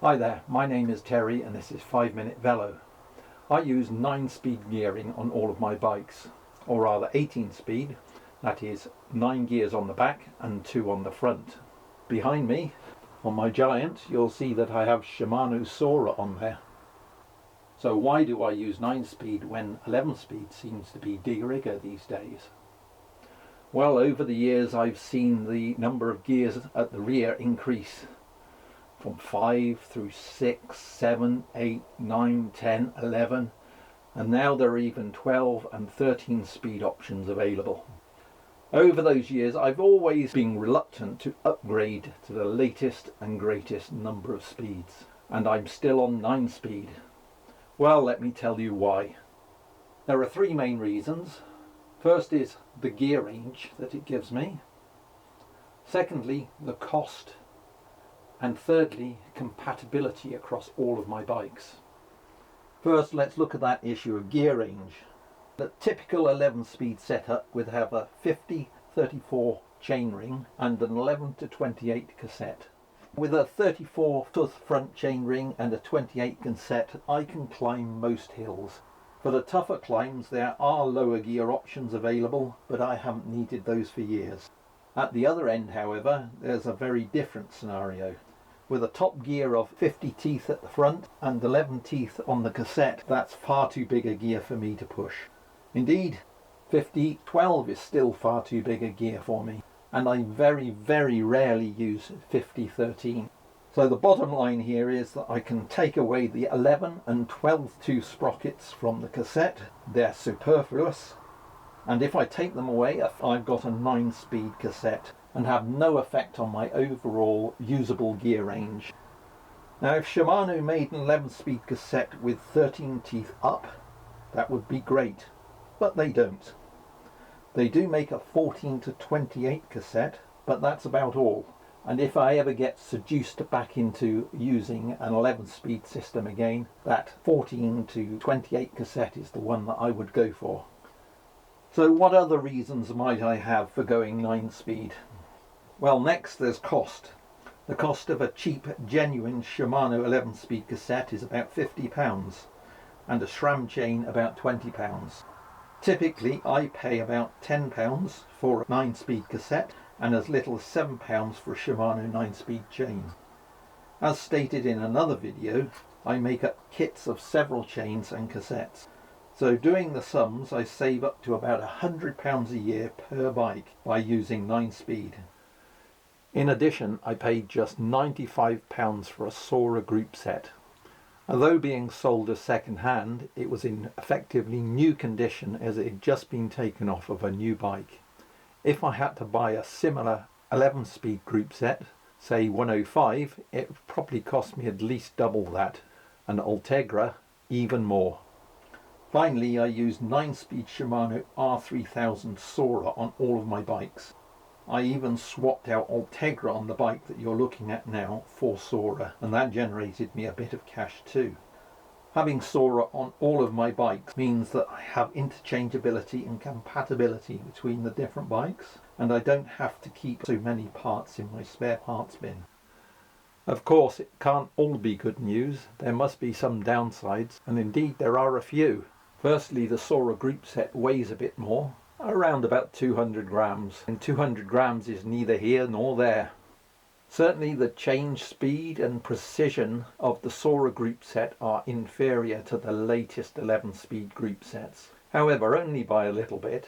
Hi there, my name is Terry and this is 5 Minute Velo. I use 9-speed gearing on all of my bikes, or rather 18-speed, that is 9 gears on the back and 2 on the front. Behind me, on my Giant, you'll see that I have Shimano Sora on there. So why do I use 9-speed when 11-speed seems to be de rigueur these days? Well, over the years I've seen the number of gears at the rear increase from 5 through 6, 7, 8, 9, 10, 11, and now there are even 12 and 13 speed options available. Over those years I've always been reluctant to upgrade to the latest and greatest number of speeds, and I'm still on 9-speed. Well, let me tell you why. There are 3 main reasons. First is the gear range that it gives me. Secondly, the cost. And thirdly, compatibility across all of my bikes. First, let's look at that issue of gear range. The typical 11-speed setup would have a 50-34 chainring and an 11-28 cassette. With a 34-tooth front chainring and a 28 cassette, I can climb most hills. For the tougher climbs, there are lower gear options available, but I haven't needed those for years. At the other end, however, there's a very different scenario. With a top gear of 50 teeth at the front and 11 teeth on the cassette, that's far too big a gear for me to push. Indeed, 50-12 is still far too big a gear for me, and I very rarely use 50-13. So the bottom line here is that I can take away the 11 and 12 tooth sprockets from the cassette. They're superfluous. And if I take them away, I've got a 9-speed cassette and have no effect on my overall usable gear range. Now, if Shimano made an 11-speed cassette with 13 teeth up, that would be great, but they don't. They do make a 14-28 cassette, but that's about all. And if I ever get seduced back into using an 11-speed system again, that 14-28 cassette is the one that I would go for. So what other reasons might I have for going 9-speed? Well, next there's cost. The cost of a cheap, genuine Shimano 11-speed cassette is about £50 and a SRAM chain about £20. Typically I pay about £10 for a 9-speed cassette and as little as £7 for a Shimano 9-speed chain. As stated in another video, I make up kits of several chains and cassettes. So doing the sums, I save up to about £100 a year per bike by using 9-speed. In addition, I paid just £95 for a Sora group set. Although being sold as second hand, it was in effectively new condition as it had just been taken off of a new bike. If I had to buy a similar 11-speed group set, say 105, it would probably cost me at least double that, and Ultegra even more. Finally, I used 9-speed Shimano R3000 Sora on all of my bikes. I even swapped out Ultegra on the bike that you're looking at now for Sora, and that generated me a bit of cash too. Having Sora on all of my bikes means that I have interchangeability and compatibility between the different bikes, and I don't have to keep so many parts in my spare parts bin. Of course, it can't all be good news. There must be some downsides, and indeed there are a few. Firstly, the Sora group set weighs a bit more, around about 200 grams, and 200 grams is neither here nor there. Certainly the change speed and precision of the Sora group set are inferior to the latest 11-speed group sets, however only by a little bit.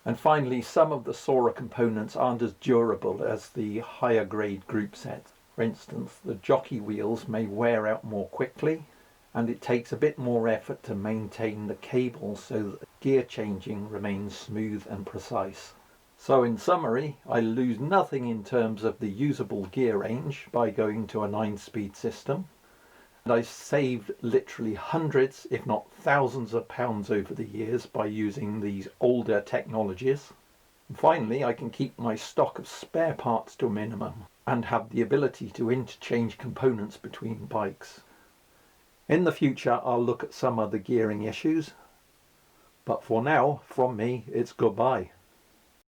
And finally, some of the Sora components aren't as durable as the higher grade group sets. For instance, the jockey wheels may wear out more quickly, and it takes a bit more effort to maintain the cable so that gear changing remains smooth and precise. So in summary, I lose nothing in terms of the usable gear range by going to a 9-speed system, and I saved literally hundreds if not thousands of pounds over the years by using these older technologies. And finally, I can keep my stock of spare parts to a minimum and have the ability to interchange components between bikes. In the future I'll look at some other gearing issues, but for now, from me, it's goodbye.